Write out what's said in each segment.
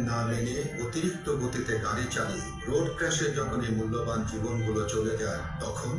না মেনে অতিরিক্ত গতিতে গাড়ি চালিয়ে রোড ক্র্যাশে যখন এই মূল্যবান জীবনগুলো চলে যায়, তখন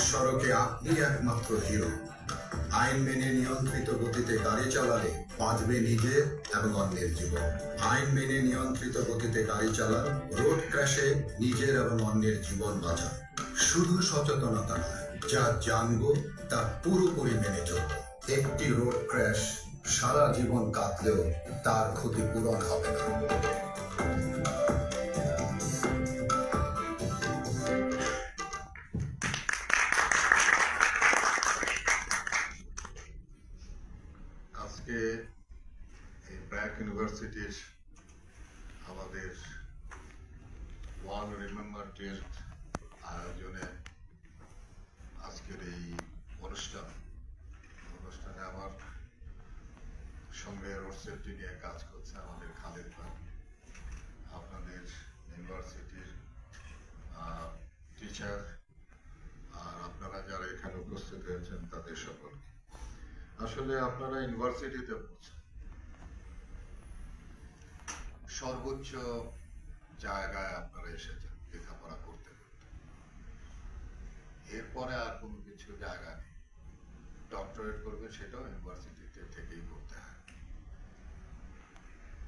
সড়কে আপনি একমাত্র হিরো। আইন মেনে নিয়ন্ত্রিত গতিতে গাড়ি চালালে বাঁচবে নিজের এবং অন্যের জীবন। আইন মেনে নিয়ন্ত্রিত গতিতে গাড়ি চালান, রোড ক্র্যাশে নিজের এবং অন্যের জীবন বাঁচান। শুধু সচেতনতা নয়, যা জানবো তা পুরোপুরি মেনে চলবো। একটি রোড ক্র্যাশ সারা জীবন কাটলেও তার ক্ষতিপূরণ হবে না। আজকে এই ব্র্যাক ইউনিভার্সিটির আমাদের ওয়ান রিমেম্বার ডের আয়োজনে আজকের এই অনুষ্ঠানে আমার সঙ্গে রোড সেফটি নিয়ে কাজ করছে আমাদের খালেদ ভাই, আপনাদের ইউনিভার্সিটির টিচার, আর আপনারা যারা এখানে উপস্থিত হয়েছেন তাদের সকলকে। আসলে আপনারা ইউনিভার্সিটিতে পড়ছেন, সর্বোচ্চ জায়গায় আপনারা এসেছেন লেখাপড়া করতে করতে। এরপরে আর কোনো কিছু জায়গা নেই। ডক্টরেট করবে সেটাও ইউনিভার্সিটিতে থেকেই করতে হয়।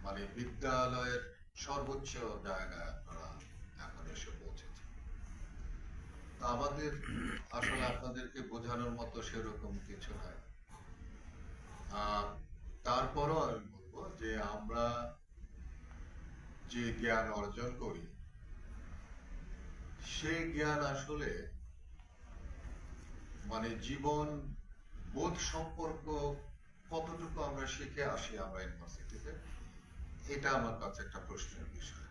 মানে বিদ্যালয়ের সর্বোচ্চ জায়গায় আপনারা এখন এসে পৌঁছেছেন। আমাদের আসলে আপনাদেরকে বোঝানোর মতো সেরকম কিছু নয়। তারপরও আমি বলবো যে আমরা যে জ্ঞান অর্জন করি সেই জ্ঞান আসলে মানে জীবন বোধ সম্পর্ক কতটুকু আমরা শিখে আসি আমরা ইউনিভার্সিটিতে, এটা আমার কাছে একটা প্রশ্নের বিষয়।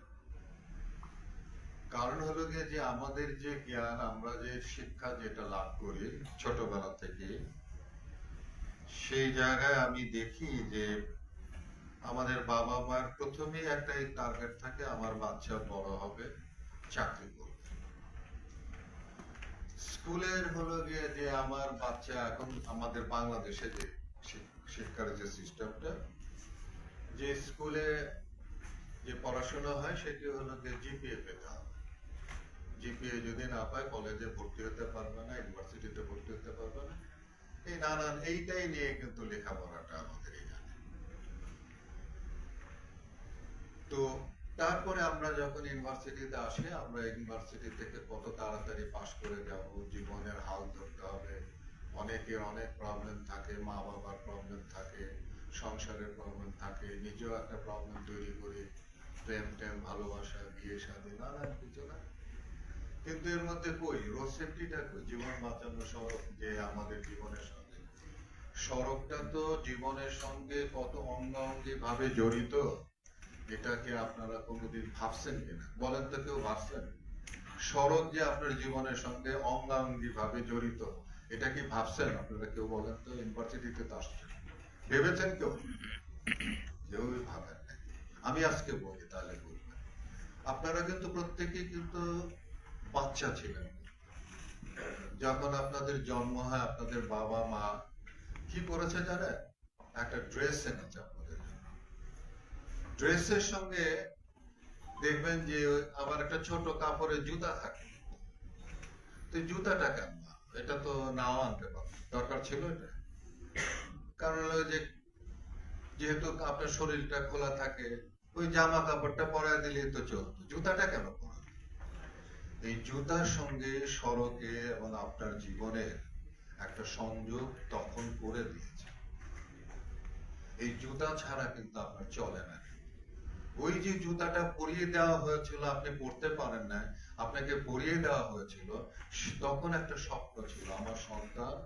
কারণ হলো গিয়ে যে আমাদের যে জ্ঞান, আমরা যে শিক্ষা যেটা লাভ করি ছোটবেলা থেকে, সেই জায়গায় আমি দেখি যে আমাদের বাবা মার প্রথমেই একটাই টার্গেট থাকে, আমার বাচ্চা বড় হবে, চাকরি করবে। স্কুলের হলো গিয়ে যে আমার বাচ্চা, এখন আমাদের বাংলাদেশে যে শিক্ষার যে সিস্টেমটা, যে স্কুলে যে পড়াশোনা হয় সেটি হলো গিয়ে জিপিএ পেতে হবে। জিপিএ যদি না পায় কলেজে ভর্তি হতে পারবে না, ইউনিভার্সিটিতে ভর্তি হতে পারবে না। এই নানান এইটাই নিয়ে কিন্তু লেখাপড়াটা আমাদের এখানে। তো তারপরে আমরা যখন ইউনিভার্সিটিতে আসি, আমরা ইউনিভার্সিটি থেকে কত তাড়াতাড়ি পাশ করে যাব, জীবনের হাল ধরতে হবে। অনেকের অনেক প্রবলেম থাকে, মা বাবার প্রবলেম থাকে, সংসারের প্রবলেম থাকে, নিজেও একটা প্রবলেম তৈরি করি, প্রেম টেম ভালোবাসা, বিয়ে শাদী, নানান কিছু না। কিন্তু এর মধ্যে কই রোড সেফটিটা কই? জীবন বাঁচানো সড়ক যে আমাদের জীবনের সঙ্গে, সড়কটা তো জীবনের সঙ্গে কত অঙ্গাঙ্গি ভাবে জড়িত। এটাকে আপনারা কোনোদিন ভাবছেন কিনা বলেন তো? কেউ ভাবছেন সড়ক যে আপনার জীবনের সঙ্গে অঙ্গাঙ্গি ভাবে জড়িত? এটা কি ভাবছেন আপনারা? কেউ বলেন তো? ইউনিভার্সিটিতে তো আসছেন, ভেবেছেন কেউ? কেউই ভাবেন না। আমি আজকে বলি, তাহলে বলবেন। আপনারা কিন্তু প্রত্যেকেই কিন্তু বাচ্চা ছিলেন যখন আপনাদের জন্ম হয়। আপনাদের বাবা মা কি করেছে জানেন? একটা ড্রেস এনেছে আপনাদের জন্য। ড্রেসের সঙ্গে দেখবেন যে আবার একটা ছোট কাপড়ের জুতা থাকে। তো জুতাটা কেন? এটা তো নাও আনতে পারত, দরকার ছিল এটা? কারণ হলো যে যেহেতু আপনার শরীরটা খোলা থাকে, ওই জামা কাপড়টা পরায় দিলেই তো চলতো, জুতাটা কেন পরা? এই জুতার সঙ্গে সড়কে এবং আপনার জীবনের একটা সংযোগ তখন করে দিয়েছে। এই জুতা ছাড়া কিন্তু আপনার চলে না। ওই যে জুতাটা পরিয়ে দেওয়া হয়েছিল, আপনি পড়তে পারেন না, আপনাকে পরিয়ে দেওয়া হয়েছিল, তখন একটা স্বপ্ন ছিল, আমার সন্তান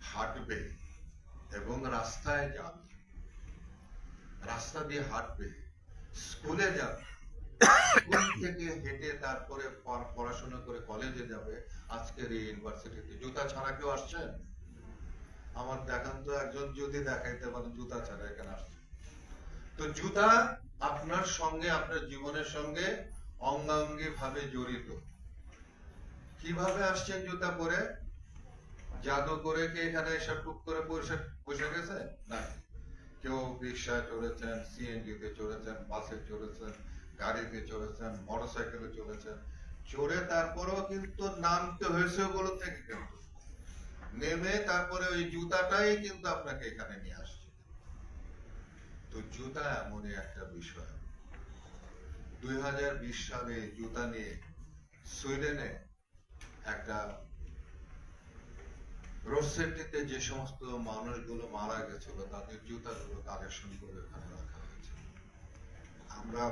হাঁটবে, এবং রাস্তায় যাবে, রাস্তা দিয়ে হাঁটবে, স্কুলে যাবে, স্কুল থেকে হেঁটে তারপরে পড়াশোনা করে কলেজে যাবে। আজকের এই ইউনিভার্সিটিতে জুতা ছাড়া কেউ আসছেন? আমার দেখান তো একজন যদি দেখাইতে পারেন জুতা ছাড়া এখানে আসছে। তো জুতা আপনার সঙ্গে, আপনার জীবনের সঙ্গে অঙ্গাঙ্গি ভাবে জড়িত। কিভাবে আসছেন জুতা পরে? জাদু করে কি এখানে এসে টুক করে বসে গেছে? না, কেউ রিক্সায় চড়েছেন, সিএনজি তে চড়েছেন, বাসে চড়েছেন, গাড়িতে চড়েছেন, মোটরসাইকেলে চড়েছেন, চড়ে তারপরেও কিন্তু নামতে হয়েছে ওগুলো থেকে, কিন্তু নেমে তারপরে ওই জুতাটাই কিন্তু আপনাকে এখানে নিয়ে আসছে। তো জুতা এমনই একটা বিষয়। 2020 সালে জুতা নিয়ে সুইডেনে একটা রোড সেফটিতে যে সমস্ত মানুষগুলো মারা গেছিল তাদের জুতাগুলো কালেকশন করে এখানে রাখা হয়েছে। আমরা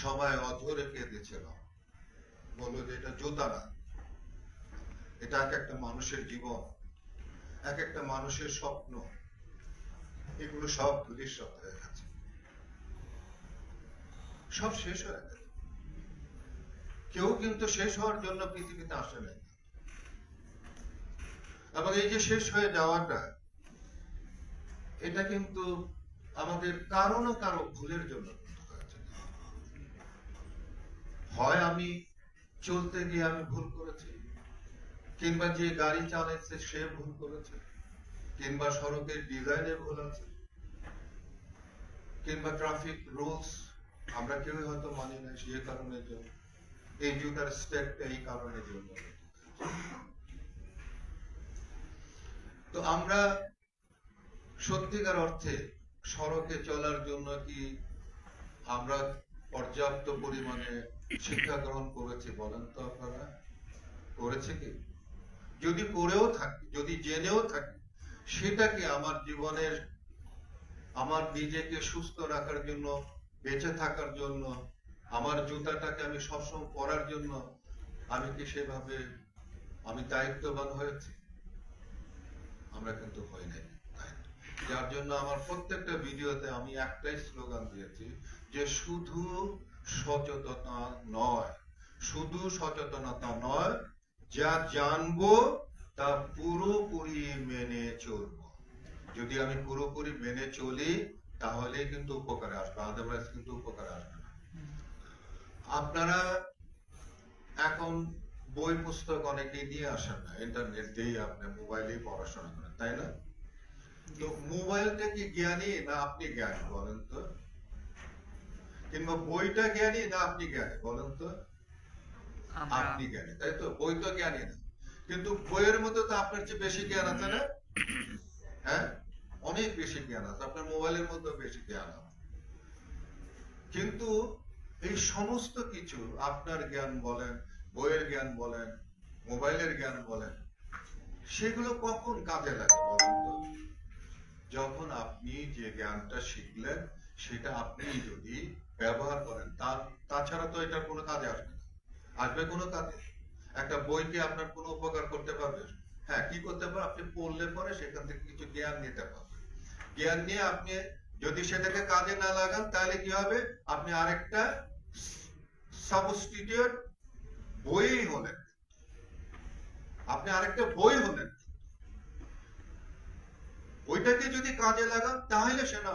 সবাই অধরে কেঁদেছিলাম, বললো যে এটা জুতা না, এটা এক একটা মানুষের জীবন, এক একটা মানুষের স্বপ্ন, এগুলো সব ভবিষ্যৎ হয়ে গেছে, সব শেষ হয়ে গেছে। কেউ কিন্তু শেষ হওয়ার জন্য পৃথিবীতে আসে নাই। এবং এই যে শেষ হয়ে যাওয়াটা, এটা কিন্তু আমাদের কারো না কারো ভুলের জন্য হয়েছে। হয় আমি চলতে গিয়ে আমি ভুল করেছি, কিংবা যে গাড়ি চালাচ্ছে সে ভুল করেছে, কিংবা সড়কের ডিজাইনে ভুল আছে, কিংবা ট্রাফিক রুলস আমরা কেউ হয়তো মানি না, সে কারণের জন্য এই জুতার স্টেপটা এই কারণের জন্য। তো আমরা সত্যিকার অর্থে সড়কে চলার জন্য কি আমরা পর্যাপ্ত পরিমাণে শিক্ষা গ্রহণ করেছি বলেন তো আপনারা? করেছে কি? যদি করেও থাকি, যদি জেনেও থাকি, সেটা কি আমার জীবনের, আমার নিজেকে সুস্থ রাখার জন্য, বেঁচে থাকার জন্য, আমার জুতাটাকে আমি সবসময় পরার জন্য আমি কি সেভাবে আমি দায়িত্ববান হয়েছি? আমরা কিন্তু হই নাই। যার জন্য আমার প্রত্যেকটা ভিডিওতে আমি একটাই স্লোগান দিয়েছি যে শুধু সচেতনতা নয়, শুধু সচেতনতা নয়, যা জানবো তা পুরোপুরি মেনে চলবো। যদি আমি পুরোপুরি মেনে চলি তাহলে কিন্তু উপকারে আসবে, আদারওয়াইজ কিন্তু উপকারে আসবে না। আপনারা এখন বই পুস্তক অনেকেই নিয়ে আসেন না, ইন্টারনেট দিয়ে আপনি মোবাইলেই পড়াশোনা করেন, তাই না? তো মোবাইলটা কি জ্ঞানী না আপনি জ্ঞানী বলেন তো? কিংবা বইটা জ্ঞানী না আপনি জ্ঞানী বলেন তো? আপনি জ্ঞানী, তাই তো? বই তো জ্ঞানী না, কিন্তু বইয়ের মধ্যে তো আপনার চেয়ে বেশি জ্ঞান আছে না? হ্যাঁ, অনেক বেশি জ্ঞান আছে, আপনার মোবাইলের মধ্যে বেশি জ্ঞান আছে। কিন্তু এই সমস্ত কিছু আপনার জ্ঞান বলেন, বইয়ের জ্ঞান বলেন, মোবাইলের জ্ঞান বলেন, সেগুলো কখন কাজে লাগে বলেন তো? যখন আপনি যে জ্ঞানটা শিখলেন সেটা আপনি যদি ব্যবহার করেন, তাছাড়া তো এটার কোনো কাজে আসবে না। আসবে কোনো কাজে? একটা বইকে আপনার কোনো উপকার করতে পারবে? হ্যাঁ, কি করতে পারবে? আপনি পড়লে পরে সেখান থেকে কিছু জ্ঞান নিতে পারবেন। জ্ঞান নিয়ে আপনি যদি সেটাকে কাজে না লাগান তাহলে কি হবে? আপনি আরেকটা সাবস্টিটিউট বই হলেন, আপনি আরেকটা বই হলেন। ওইটাকে যদি কাজে লাগান তাহলে সেটা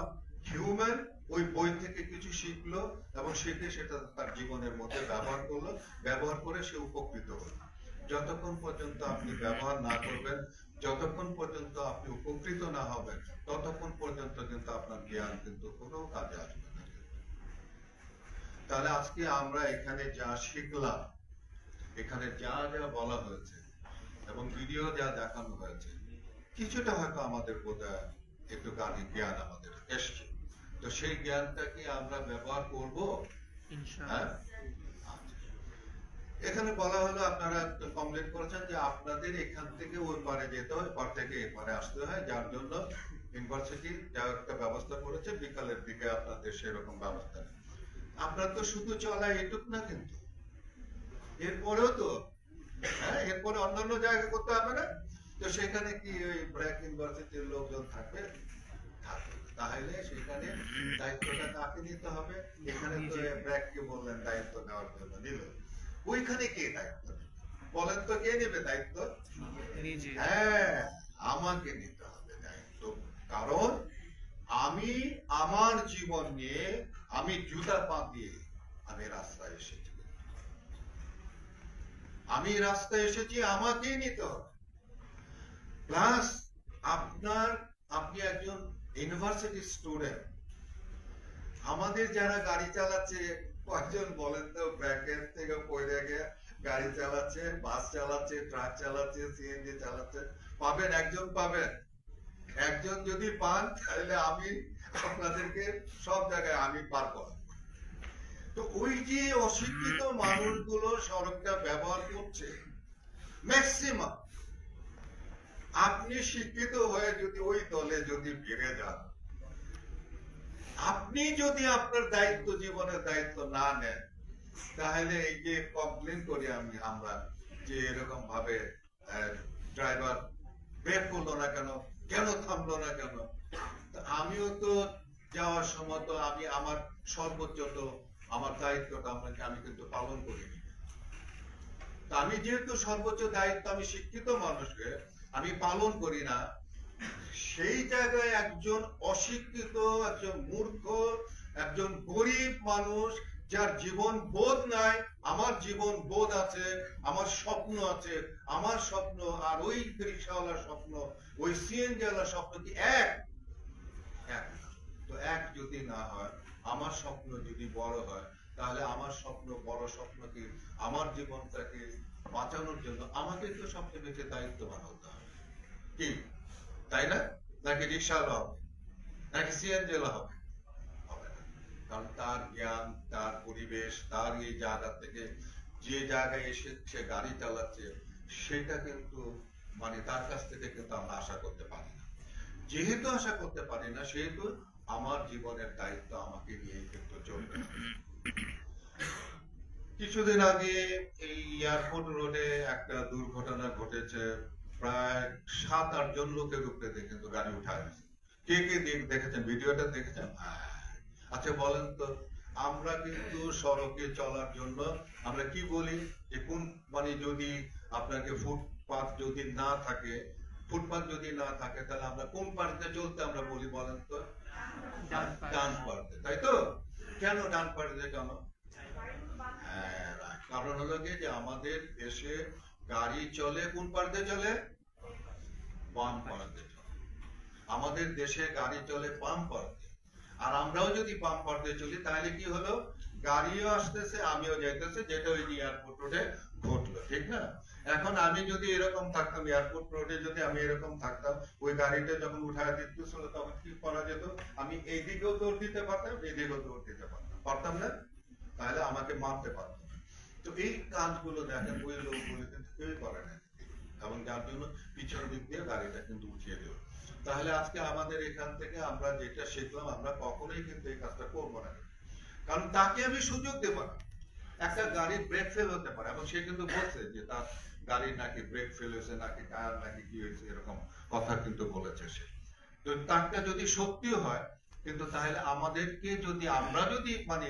হিউম্যান ওই বই থেকে কিছু শিখলো এবং শিখে সেটা তার জীবনের মধ্যে ব্যবহার করলো, ব্যবহার করে সে উপকৃত হলো। যতক্ষণ পর্যন্ত আপনি ব্যবহার না করবেন, যতক্ষণ পর্যন্ত আপনি উপকৃত না হবেন, ততক্ষণ পর্যন্ত কিন্তু আপনার জ্ঞান কিন্তু কোনো কাজে আসবে না। তাহলে আজকে আমরা এখানে যা শিখলাম, এখানে যা যা বলা হয়েছে এবং ভিডিও যা দেখানো হয়েছে, কিছুটা হয়তো আমাদের বোধহয় একটু জ্ঞান আমাদের এসছে। তো সেই জ্ঞানটাকে আমরা ব্যবহার করব ইনশাআল্লাহ। এখানে বলা হলো, আপনারা কমপ্লিট করেছেন যে আপনাদের এখান থেকে ওই পারে যেতে হয়, পার থেকে এপারে আসতে হয়, যার জন্য ইউনিভার্সিটি যা একটা ব্যবস্থা করেছে বিকালের দিকে আপনাদের সেরকম ব্যবস্থা নেই। আপনার তো শুধু চলা এটুক না, কিন্তু এরপরেও তো, হ্যাঁ, এরপরে অন্যান্য জায়গা করতে হবে না? তো তো সেখানে কি ওই ব্র্যাক ইউনিভার্সিটির লোকজন থাকবে? থাকবে। তাহলে সেখানে দায়িত্বটা কাকে নিতে হবে? এখানে তো ব্র্যাককে বললেন দায়িত্ব নেওয়ার জন্য, নিল। ওইখানে কে দায়িত্ব নেবে? বলেন তো কে নেবে দায়িত্ব? হ্যাঁ, আমাকে নিতে হবে দায়িত্ব। কারণ আমি আমার জীবন নিয়ে আমি জুতা পা দিয়ে আমি রাস্তায় এসেছি। আমি রাস্তায় এসেছি, আমাকেই নিতে হবে। প্লাস আপনি একজন ইউনিভার্সিটি স্টুডেন্ট। আমাদের যারা গাড়ি চালাচ্ছে, কয়েকজন বলেন তো ব্র্যাকেট থেকে পড়ে গিয়ে গাড়ি চালাচ্ছে, বাস চালাচ্ছে, ট্রাক চালাচ্ছে, সিএনজি চালাচ্ছে? পাবেন, একজন পাবেন। একজন যদি পান তাহলে আমি আপনাদেরকে সব জায়গায় আমি পার করাবো। তো ওই যে অশিক্ষিত মানুষগুলো সড়কটা ব্যবহার করছে ম্যাক্সিমাম, আপনি শিক্ষিত হয়ে যদি ওই দলে যদি ফিরে যান, আপনি যদি আপনার দায়িত্ব, জীবনের দায়িত্ব না নেন, তাহলে এই যে কমপ্লেন করি আমরা যে এরকম ভাবে ড্রাইভার ব্রেক করলো না কেন, কেন থামলো না কেন? আমিও তো যাওয়ার সময় তো আমি আমার সর্বোচ্চ তো আমার দায়িত্বটা আমি কিন্তু পালন করিনি। তা আমি যেহেতু সর্বোচ্চ দায়িত্ব আমি শিক্ষিত মানুষকে আমি পালন করি না, সেই জায়গায় একজন অশিক্ষিত, একজন মূর্খ, একজন গরিব মানুষ যার জীবন বোধ নাই, আমার জীবন বোধ আছে, আমার স্বপ্ন আছে, আমার স্বপ্ন আর ওই রিক্সাওয়ালার স্বপ্ন, ওই সিএনজিওয়ালার স্বপ্ন কি এক? এক না। তো এক যদি না হয়, আমার স্বপ্ন যদি বড় হয়, তাহলে আমার স্বপ্ন, বড় স্বপ্নকে, আমার জীবনটাকে বাঁচানোর জন্য আমাকে তো সবচেয়ে বেশি দায়িত্ববান হতে হবে। কি তাই না? নাকি রিক্সাওয়ালা হবে, নাকি সিএনজিওয়ালা হবে? হবে না। কারণ তার জ্ঞান, তার পরিবেশ, তার এই জায়গা থেকে যে জায়গায় এসে সে গাড়ি চালাচ্ছে, সেটা কিন্তু মানে তার কাছ থেকে কিন্তু আমরা আশা করতে পারি না। যেহেতু আশা করতে পারি না, সেহেতু আমার জীবনের দায়িত্ব আমাকে নিয়ে কিন্তু চলবে। কিছুদিন আগে এই এয়ারপোর্ট রোডে একটা দুর্ঘটনা ঘটেছে। প্রায় 7-8 জন লোকের উপরে কিন্তু গাড়ি উঠায়। কে কে দেখেছেন? ভিডিওটা দেখেছেন? আচ্ছা বলেন তো, আমরা কিন্তু সড়কে চলার জন্য আমরা কি বলি যে কোন মানে যদি আপনাকে ফুটপাত যদি না থাকে, তাহলে আমরা কোন পাড়ে চলতে আমরা বলি বলেন তো? ডান পাড়ে, তাই তো? কেন ডান পাড়ে? কেন? কারণ হলো কি যে আমাদের দেশে গাড়ি চলে কোন পাড়ে চলে? বাম পাড়ে চলে। আমাদের দেশে গাড়ি চলে বাম পাড়ে। আর আমরাও যদি বাম পাড়ে চলি তাহলে কি হলো? গাড়িও আসতেছে, আমিও যাইতেছে, যেটা ওই এয়ারপোর্ট রোডে ঘটলো, ঠিক না? এখন আমি যদি এরকম থাকতাম, এয়ারপোর্ট রোডে যদি আমি এরকম থাকতাম, ওই গাড়িটা যখন উঠায় দিতেছিল তখন কি করা যেত? আমি এইদিকেও দৌড় দিতে পারতাম, এইদিকেও দৌড় দিতে পারতাম, পারতাম না? তাহলে আমাকে মারতে পারতো না। তো এই কাজগুলো দেখেন ওই লোকগুলো কিন্তু কেউই করে না, এবং যার জন্য পিছনের দিক দিয়ে গাড়িটা কিন্তু উঠিয়ে দিল। তাহলে আজকে আমাদের এখান থেকে আমরা যেটা শিখলাম, আমরা কখনোই কিন্তু এই কাজটা করবো না। কারণ তাকে আমি সুযোগ দেব না। একটা গাড়ির ব্রেক ফেল হতে পারে, এবং সে কিন্তু বলছে যে তার গাড়ির নাকি ব্রেক ফেল হয়েছে, নাকি টায়ার নাকি কি হয়েছে, এরকম কথা কিন্তু বলেছে সে। তো তারটা যদি সত্যি হয়, কিন্তু তাহলে আমাদেরকে যদি আমরা যদি মানে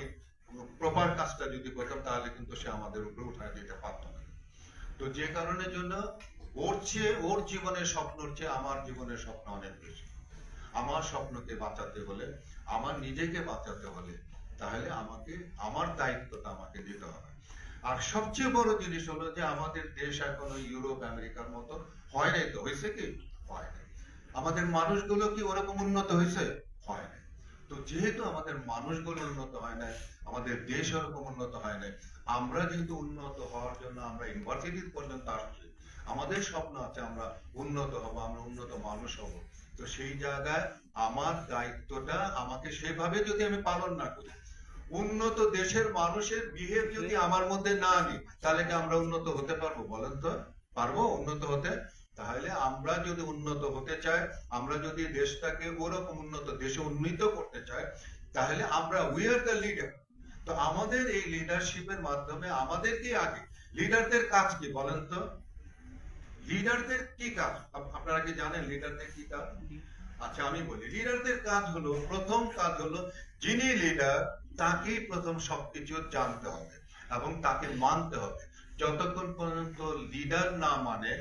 প্রপার কাজটা যদি করতাম, তাহলে কিন্তু সে আমাদের উপরে উঠায় দিতে পারতো না। তো যে কারণের জন্য ওর জীবনের স্বপ্নর চেয়ে আমার জীবনের স্বপ্ন অনেক বেশি। আমার স্বপ্নকে বাঁচাতে হলে, আমার নিজেকে বাঁচাতে হলে, তাহলে আমাকে আমার দায়িত্বটা আমাকে দিতে হবে। আর সবচেয়ে বড় জিনিস হলো যে আমাদের দেশ এখনো ইউরোপ আমেরিকার মতো হয় নাই। তো হয়েছে কি? হয় নাই। আমাদের মানুষগুলো কি ওরকম উন্নত হয়েছে? হয় নাই। তো যেহেতু আমাদের মানুষগুলো উন্নত হয় নাই, আমাদের দেশ ওরকম উন্নত হয় নাই, আমরা যেহেতু উন্নত হওয়ার জন্য আমরা ইউনিভার্সিটি পর্যন্ত আসছি, আমাদের স্বপ্ন আছে আমরা উন্নত হব, আমরা উন্নত মানুষ হব। তো সেই জায়গায় আমার দায়িত্বটা আমাকে সেভাবে যদি আমি পালন না করি, উন্নত দেশের মানুষের বিহেভ যদি আমার মধ্যে না আনি, তাহলে কি আমরা উন্নত হতে পারবো? বলেন তো, পারবো উন্নত হতে? তাহলে আমরা যদি উন্নত হতে চাই, আমরা যদি দেশটাকে ওরকম উন্নত দেশে উন্নীত করতে চাই, তাহলে আমরা উই আর দ্য লিডার। তো আমাদের এই লিডারশিপের মাধ্যমে আমাদেরকে আগে, লিডারদের কাজ কি বলেন তো? লিডারদের কি কাজ আপনারা কি জানেন লিডারদের কি কাজ? আচ্ছা আমি বলি, লিডারদের কাজ হলো, প্রথম কাজ হলো যিনি লিডার তাকেই প্রথম সবকিছু জানতে হবে এবং তাকে মানতে হবে। যতক্ষণ পর্যন্ত লিডার না মানে,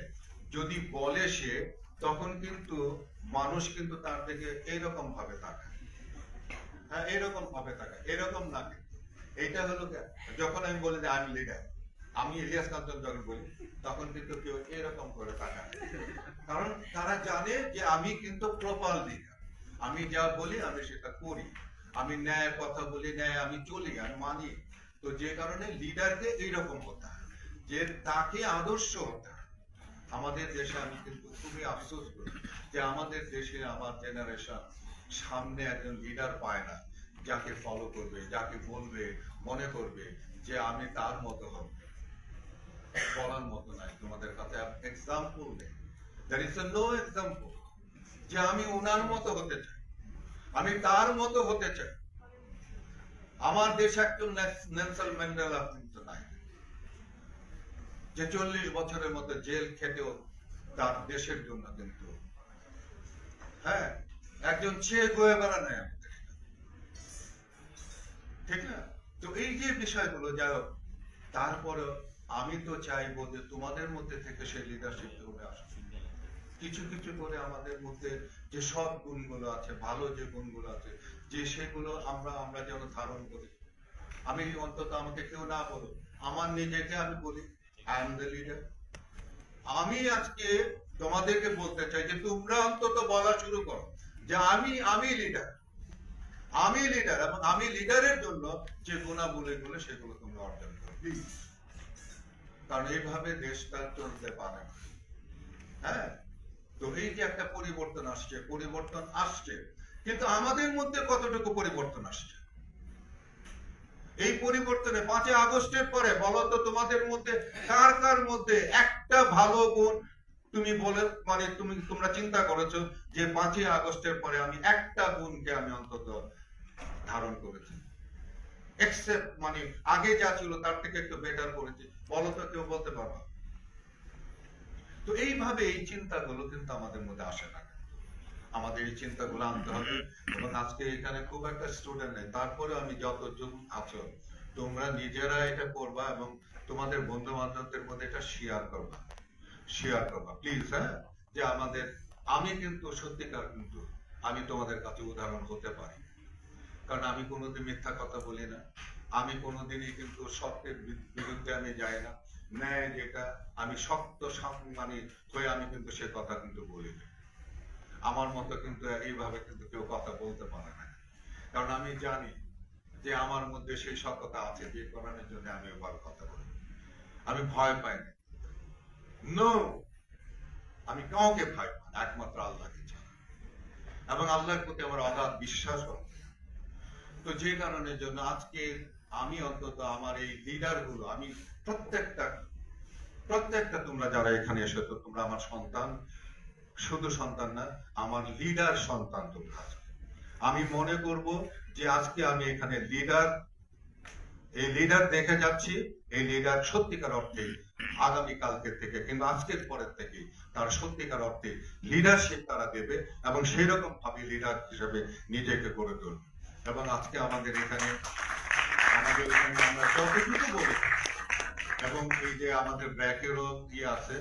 যদি বলে সে, তখন কিন্তু মানুষ কিন্তু তার দিকে এইরকম ভাবে তাকায়। হ্যাঁ, এরকম ভাবে তাকায়, এরকম না। কিন্তু এইটা হলো যখন আমি বলি যে আমি লিডার, আমি ইলিয়াস কাঞ্চন যখন বলি, তখন কিন্তু কেউ এরকম করে তাকায়, কারণ তারা জানে যে আমি কিন্তু প্রপার লিডার। আমি যা বলি আমি সেটা করি, আমি ন্যায় কথা বলি, ন্যায় আমি চলি, আমি মানি। তো যে কারণে লিডারকে এইরকম হতে হয়, যে তাকে আদর্শ হতে হয়। আমাদের দেশে আমি কিন্তু খুবই আফসোস করি যে আমাদের দেশে আমার জেনারেশন সামনে একজন লিডার পায় না, যাকে ফলো করবে, যাকে বলবে, মনে করবে যে আমি তার মতো হব। বলার মতো নাই, তোমাদের কাছে এক্সাম্পল নেই। there is no example যে আমি ওনার মতো হতে চাই, আমি তার মতো হতে চাই। আমার দেশে একজন নেলসন ম্যান্ডেলা কিন্তু নাই, যে 40 বছরের মতো জেল খেটেও তার দেশের জন্য কিন্তু, হ্যাঁ, একজন চে গুয়েভারা নাই আমাদের, ঠিক না? তো এই যে বিষয়গুলো, যাই হোক, তারপরে আমি তো চাইবো যে তোমাদের মধ্যে থেকে সেই লিডারশিপ উঠে আসে, কিছু কিছু করে আমাদের মধ্যে যে সব গুণগুলো আছে, ভালো যে গুণগুলো আছে, যে সেগুলো আমরা যেন ধারণ করি। আমি অন্তত, আমাকে কেউ না বলো, আমার নিজেকে আমি বলি আই এম দ্য লিডার। আমি আজকে তোমাদেরকে বলতে চাই যে তোমরা অন্তত বলা শুরু করো যে আমি লিডার, আমি লিডার, এবং আমি লিডারের জন্য যে গুণাবলীগুলো সেগুলো তোমরা অর্জন করো প্লিজ। কারণ এইভাবে দেশটা চলতে পারে না। হ্যাঁ, তো এই যে একটা পরিবর্তন আসছে, কিন্তু আমাদের মধ্যে কতটুকু পরিবর্তন আসছে? এই পরিবর্তনে 5 আগস্টের পরে বলো তো, তোমাদের মধ্যে কার কার মধ্যে একটা ভালো গুণ তুমি বলে, মানে তোমরা চিন্তা করেছো যে 5 আগস্টের পরে আমি একটা গুণকে আমি অন্তত ধারণ করেছি, এক্সেপ্ট মানে আগে যা ছিল তার থেকে একটু বেটার করেছি, বলো তো, কেউ বলতে পারবা? তো এইভাবে এই চিন্তাগুলো কিন্তু আমাদের মধ্যে আসে না। আমাদের এই চিন্তাগুলো আনতে হবে। এবং আজকে এখানে খুব একটা স্টুডেন্ট নেই, তারপরে আমি যতজন আছো তোমরা নিজেরা এটা করবা এবং তোমাদের বন্ধু বান্ধবদের মধ্যে এটা শেয়ার করবা প্লিজ। হ্যাঁ, যে আমি কিন্তু সত্যিকার, কিন্তু আমি তোমাদের কাছে উদাহরণ হতে পারি, কারণ আমি কোনোদিন মিথ্যা কথা বলি না, আমি কোনোদিনই কিন্তু সত্যের বিরুদ্ধে আমি যাই না, ন্যায় যেটা আমি শক্ত মানে হয়ে আমি কিন্তু সে কথা কিন্তু বলি না। আমার মতো কিন্তু এইভাবে কিন্তু কেউ কথা বলতে পারে না, কারণ আমি জানি যে আমার মধ্যে সেই সত্যতা আছে, যে কারণের জন্য আমি এবার কথা বলি। আমি ভয় পাই না, নো, আমি কাউকে ভয় পাই না, একমাত্র আল্লাহকে ছাড়া, এবং আল্লাহর প্রতি আমার অগাধ বিশ্বাস আছে। তো যে কারণের জন্য আজকে আমি অন্তত আমার এই লিডার গুলো, আমি প্রত্যেকটা তোমরা যারা এখানে এসেছো, তোমরা আমার সন্তান, শুধু সন্তান না, আমার লিডার সন্তান তোমরা। আমি মনে করব যে আজকে আমি এখানে এই লিডার দেখে যাচ্ছি, এই লিডার সত্যিকার অর্থে আগামী কালকে থেকে কিংবা আজকের পরের থেকে তার সত্যিকার অর্থে লিডারশিপ তারা দেবে এবং সেই রকম ভাবে লিডার হিসেবে নিজেকে গড়ে তুলবে। এবং আজকে আমাদের এখানে আমরা যতটুকু বলি, এবং এই যে আমাদের ব্র্যাকেরও কি আছে,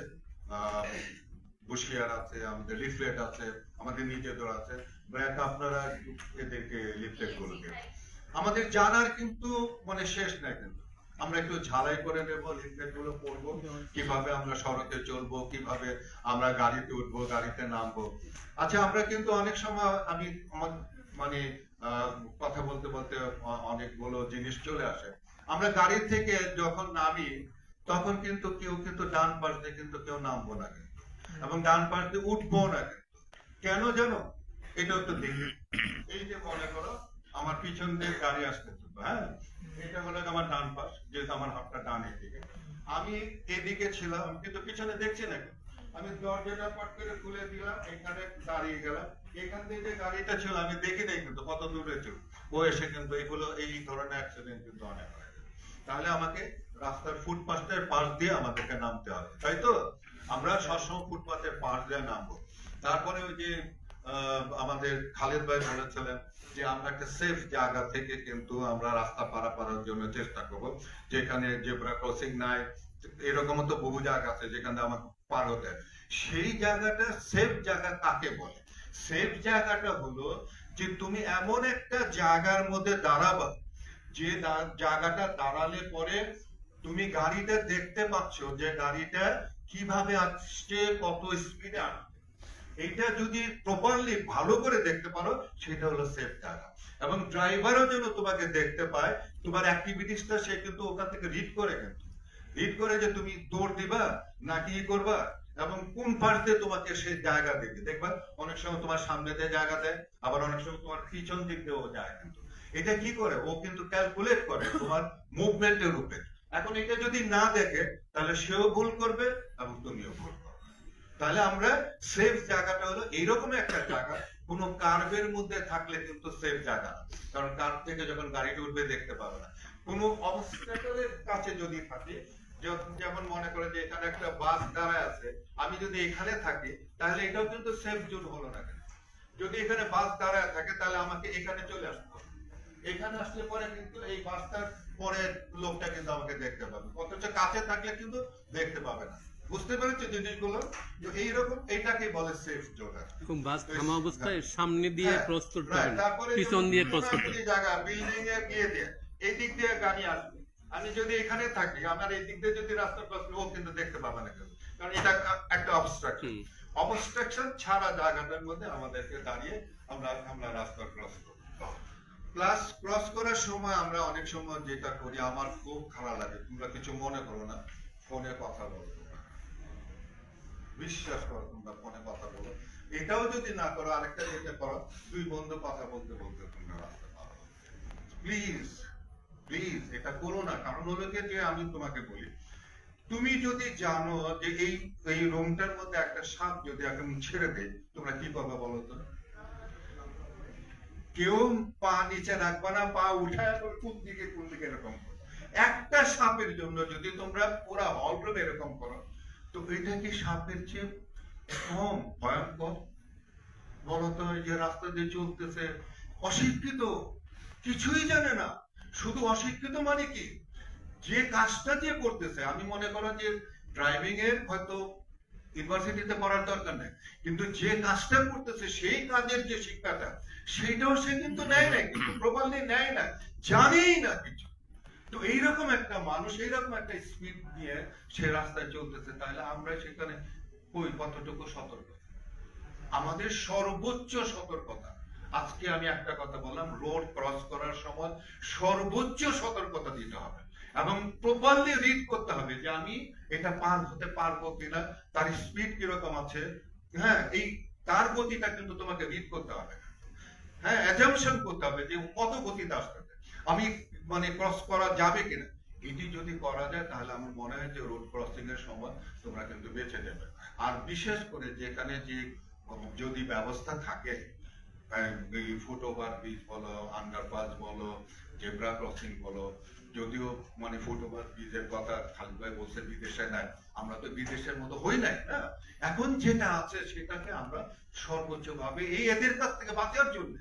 বসিয়ার আছে, আমাদের লিফলেট আছে, আমাদের নিজেদের আছে, ব্র্যাক আপনারা এদেরকে লিফলেট গুলো দেন। আমাদের জানার কিন্তু মানে শেষ নাই, কিন্তু আমরা একটু ঝালাই করে নেব, লিফলেট গুলো পড়বো, কিভাবে আমরা সড়কে চলবো, কিভাবে আমরা গাড়িতে উঠবো, গাড়িতে নামবো। আচ্ছা, আমরা কিন্তু অনেক সময় আমি মানে কথা বলতে বলতে অনেকগুলো জিনিস চলে আসে। আমরা গাড়ি থেকে যখন নামি তখন কিন্তু কেউ কিন্তু ডান পাশ দিয়ে কিন্তু কেউ নামবো না, এবং ডান পাশ দিয়ে উঠবো না। কেন জানো? এটা একটু দেখি। এই যে মনে করো আমার পিছন দিয়ে গাড়ি আসতে, হ্যাঁ, এটা হলো আমার ডান পাশ, যেহেতু আমার হাতটা ডান দিকে, আমি এদিকে ছিলাম কিন্তু পিছনে দেখছি না, আমি দরজাটা পট করে খুলে দিলাম, এখানে দাঁড়িয়ে গেলাম, এখান থেকে যে গাড়িটা ছিল আমি দেখি নাই কিন্তু কত দূরে ছিল, ও এসে কিন্তু এগুলো এই ধরনের অ্যাক্সিডেন্ট কিন্তু অনেক হয়। তাহলে আমাকে রাস্তার ফুটপাথের পাশ দিয়ে আমাদেরকে নামতে হবে, তাই তো? আমরা সবসময় ফুটপাথের পাশ দিয়ে নামবো। তারপরে ওই যে আমাদের খালেদ ভাই বলেছিলেন যে আমরা একটা সেফ জায়গা থেকে কিন্তু আমরা রাস্তা পারাপারের জন্য চেষ্টা করব, যেখানে জেব্রা ক্রসিং নাই, এরকম তো বহু জায়গা আছে যেখানে আমাকে পার হতে হয়। সেই জায়গাটা সেফ জায়গা কাকে বলে? সেফ জায়গাটা হলো যে তুমি এমন একটা জায়গার মধ্যে দাঁড়াবা যে জায়গাটা দাঁড়ালে পরে তুমি গাড়িটা দেখতে পাচ্ছ যে গাড়িটা কিভাবে আসছে, কত স্পিডে আসছে। এটা যদি প্রপারলি ভালো করে দেখতে পারো সেটা হলো সেফ জায়গা। এবং ড্রাইভারও যেন তোমাকে দেখতে পায়, তোমার অ্যাক্টিভিটিসটা সে কিন্তু ওখান থেকে রিড করে, কিন্তু রিড করে যে তুমি দৌড় দিবা নাকি ই করবা, এবং কোন পাশ দিয়ে তোমাকে সেই জায়গা দেবে। দেখবা অনেক সময় তোমার সামনে দিয়ে জায়গা দেয়, আবার অনেক সময় তোমার পিছন দিক দিয়েও যায়। কিন্তু এটা কি করে, ও কিন্তু ক্যালকুলেট করে তোমার মুভমেন্টের উপরে। এখন এটা যদি না দেখে তাহলে সেও ভুল করবে এবং তুমিও ভুল করবে। তাহলে আমরা সেফ জায়গাটা হলো এইরকম একটা জায়গা, কোনো কার্ভের মধ্যে থাকলে কিন্তু সেফ জায়গা না। কারণ কার্ভ থেকে যখন গাড়িটা উঠবে দেখতে পাবে না। কোনো অবস্ট্যাকলের কাছে যদি থাকে, যেমন মনে করে যে এখানে একটা বাস দাঁড়ায় আছে, আমি যদি এখানে থাকি তাহলে এটাও কিন্তু সেফ জোন হলো না। যদি এখানে বাস দাঁড়ায় থাকে তাহলে আমাকে এখানে চলে আসতে হবে। এখানে আসলে পরে কিন্তু এই বাসটার পরে লোকটা কিন্তু আমাকে দেখতে পাবে, অথচ কাছে থাকলে কিন্তু দেখতে পাবে না। বুঝতে পেরেছো জিনিসগুলো? যে এইরকম এটাকে বলে সেফ জোন। এরকম বাস থামা অবস্থায় সামনে দিয়ে ক্রস করতে হবে, তারপরে পিছন দিয়ে ক্রস করতে হবে। জায়গা বিল্ডিং এ গিয়ে দিয়ে এই দিক দিয়ে গাড়ি আসবে, আমি যদি এখানে থাকি, আমার এই দিক দিয়ে যদি রাস্তা ক্রস করি, ও কিন্তু দেখতে পাবে না, কারণ এটা একটা অবস্ট্রাকশন। অবস্ট্রাকশন ছাড়া জায়গাটার মধ্যে আমাদেরকে দাঁড়িয়ে আমরা রাস্তা ক্রস করব। প্লাস ক্রস করার সময় আমরা অনেক সময় যেটা করি, আমার খুব খারাপ লাগে, তোমরা কিছু মনে করো না, ফোনে কথা বলো। বিশ্বাস করো, তোমরা ফোনে কথা বলো। এটাও যদি না করো, আরেকটা যেটা করো, দুই বন্ধু কথা বলতে বলতে তোমরা রাস্তা পার হও। প্লিজ প্লিজ এটা করো না। কারণ হলো যে আমি তোমাকে বলি, তুমি যদি জানো যে এই রুমটার মধ্যে একটা সাপ যদি এখন ছেড়ে দেয়, তোমরা কি করবে বলো তো? কেউ পা নিচে রাখবা না, পা উঠায় কোন দিকে এরকম করো। একটা সাপের জন্য যদি তোমরা পুরো হল রুম এরকম করো, তো এটা কি সাপের চেয়ে কম ভয়ঙ্কর? বলতো যে রাস্তা দিয়ে চলতেছে, অশিক্ষিত, কিছুই জানে না, শুধু অশিক্ষিত মানে কি, যে কাজটা যে করতেছে, আমি মনে করো যে ড্রাইভিং এর হয়তো ইউনিভার্সিটিতে পড়ার দরকার নেই, কিন্তু যে কাজটা করতেছে সেই কাজের যে শিক্ষাটা, সেটাও সে কিন্তু নেয় না, কিন্তু প্রপারলি নেয় না, জানেই না কিছু। তো এইরকম একটা মানুষ এইরকম একটা স্পিড নিয়ে সে রাস্তায় চলতেছে, তাহলে আমরা সেখানে কতটুকু সতর্ক? আমাদের সর্বোচ্চ সতর্কতা। আজকে আমি একটা কথা বললাম, রোড ক্রস করার সময় সর্বোচ্চ সতর্কতা দিতে হবে এবং প্রপারলি রিড করতে হবে যে আমি এটা পার হতে পারবো কিনা, তার স্পিড কিরকম আছে। হ্যাঁ, এই তার গতিটা কিন্তু তোমাকে রিড করতে হবে। হ্যাঁ, অ্যাজাম্পশন করতে হবে যে কত গতিতে আসতে আমি মানে ক্রস করা যাবে কিনা। এটি যদি করা যায় তাহলে আমার মনে হয় যে রোড ক্রসিং এর সময় তোমরা কিন্তু বেঁচে যাবে। আর বিশেষ করে যেখানে যে যদি ব্যবস্থা থাকে, ফুটওভার ব্রিজ বলো, আন্ডারপাস বলো, জেব্রা ক্রসিং বলো, যদিও মানে ফুটওভার ব্রিজের কথা খালিদ ভাই বলছে বিদেশে নাই, আমরা তো বিদেশের মতো হই নাই। হ্যাঁ, এখন যেটা আছে সেটাকে আমরা সর্বোচ্চ ভাবে এই এদের কাছ থেকে বাঁচার জন্য,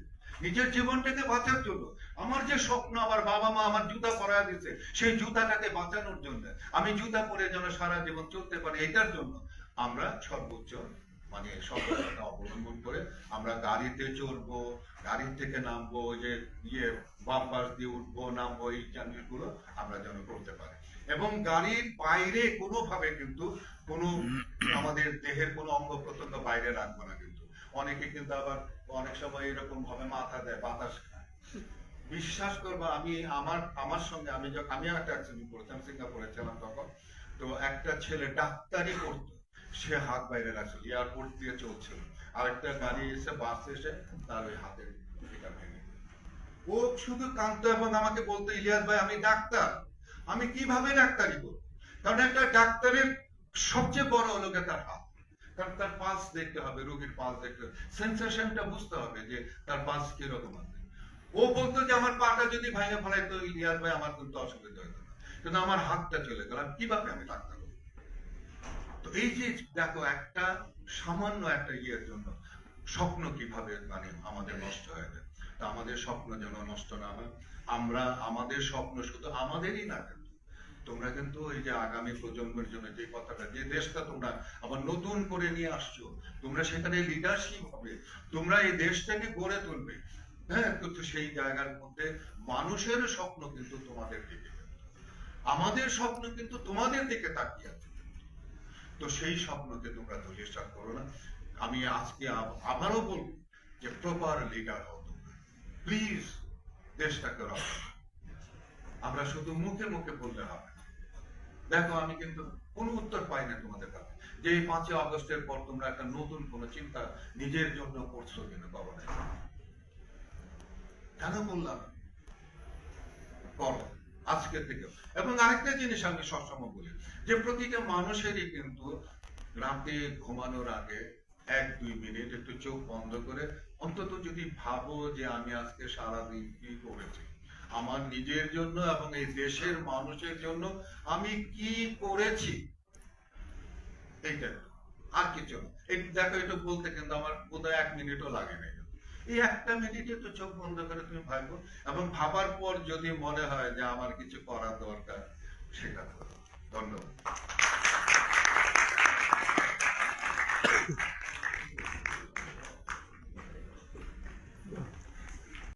নিজের জীবনটাকে বাঁচার জন্য, আমার যে স্বপ্ন, আমার বাবা মা আমার জুতা পরায় দিচ্ছে, সেই জুতাটাকে বাঁচানোর জন্য, আমি জুতা পরে যেন সারা জীবন চলতে পারি, এটার জন্য আমরা সর্বোচ্চ মানে সতর্কতা অবলম্বন করে আমরা গাড়িতে চড়বো, গাড়ির থেকে নামবো, ওই যে বাম পাশ দিয়ে উঠবো নামবো, এই জিনিসগুলো আমরা যেন করতে পারি। এবং গাড়ির বাইরে কোনোভাবে কিন্তু কোনো আমাদের দেহের কোনো অঙ্গ প্রত্যঙ্গ বাইরে রাখবো না। কিন্তু অনেকে কিন্তু আবার অনেক সময় এরকম ভাবে মাথা দেয়, বাতাস খায়। বিশ্বাস করবো, আমার সঙ্গে আমিও একটা অ্যাক্সিডেন্ট করেছিলাম, সিঙ্গাপুরে ছিলাম তখন। তো একটা ছেলে ডাক্তারি করতো, সে হাত বাইরে রাখছিল, এয়ারপোর্ট দিয়ে চলছিল, আরেকটা গাড়ি এসে বাস এসে তার ওই হাতের এটা ভেঙে, ও শুধু কাঁদতো এবং আমাকে বলতো, ইলিয়াস ভাই আমি ডাক্তার, আমি কিভাবে ডাক্তারি করব? কারণ একটা ডাক্তারের সবচেয়ে বড় হলো তার হাত, কারণ তার পালস দেখতে হবে, রোগীর পালস দেখতে হবে, সেন্সেশনটা বুঝতে হবে যে তার পালস কিরকম আছে। ও বলতো যে আমার পাটা যদি ভেঙে ফেলাই তো ইলিয়াস ভাই আমার কিন্তু অসুবিধা হতো না। কিন্তু আমার হাতটা চলে গেল, কিভাবে আমি ডাক্তার হবো? তো এই যে দেখো, একটা সামান্য একটা ইয়ের জন্য স্বপ্ন কিভাবে মানে আমাদের নষ্ট হয়ে যায়। তা আমাদের স্বপ্ন যেন নষ্ট না হয়। আমরা আমাদের স্বপ্ন শুধু আমাদেরই না, কিন্তু তোমরা কিন্তু এই যে আগামী প্রজন্মের জন্য যে কথাটা, যে দেশটা তোমরা আবার নতুন করে নিয়ে আসছো, তোমরা সেখানে লিডারশিপ হবে, তোমরা এই দেশটাকে গড়ে তুলবে। হ্যাঁ, কিন্তু সেই জায়গার মধ্যে মানুষের স্বপ্ন কিন্তু তোমাদের দিকে, আমাদের স্বপ্ন কিন্তু তোমাদের দিকে তাকিয়ে আছে। তো সেই স্বপ্নকে তোমরা ধূলিসাৎ করো না। আমি আজকে আবারও বলবো যে প্রপার লিডার হও তোমরা, প্লিজ। দেশটাকে রক্ষা, আমরা শুধু মুখে মুখে বললে হবে। দেখো, আমি কিন্তু কোনো উত্তর পাই না তোমাদের কাছে যে এই 5ই আগস্টের পর তোমরা একটা নতুন কোন চিন্তা নিজের জন্য করছো কিনা। বাবা, কেন বললাম করো আজকে থেকে। এবং আরেকটা জিনিস আমি সবসময় বলি যে প্রতিটা মানুষেরই কিন্তু রাতে ঘুমানোর আগে 1-2 মিনিট একটু চোখ বন্ধ করে অন্তত যদি ভাবো যে আমি আজকে সারাদিন কি করেছি আমার নিজের জন্য এবং এই দেশের মানুষের জন্য, আমি কি করেছি, এইটা। আর কিছু না। দেখো, এটা বলতে কিন্তু আমার বোধহয় 1 মিনিটও লাগে না। এই 1টা মিনিটে তো চোখ বন্ধ করে তুমি ভাবো, এবং ভাবার পর যদি মনে হয় যে আমার কিছু করার দরকার, সেটা করো। ধন্যবাদ।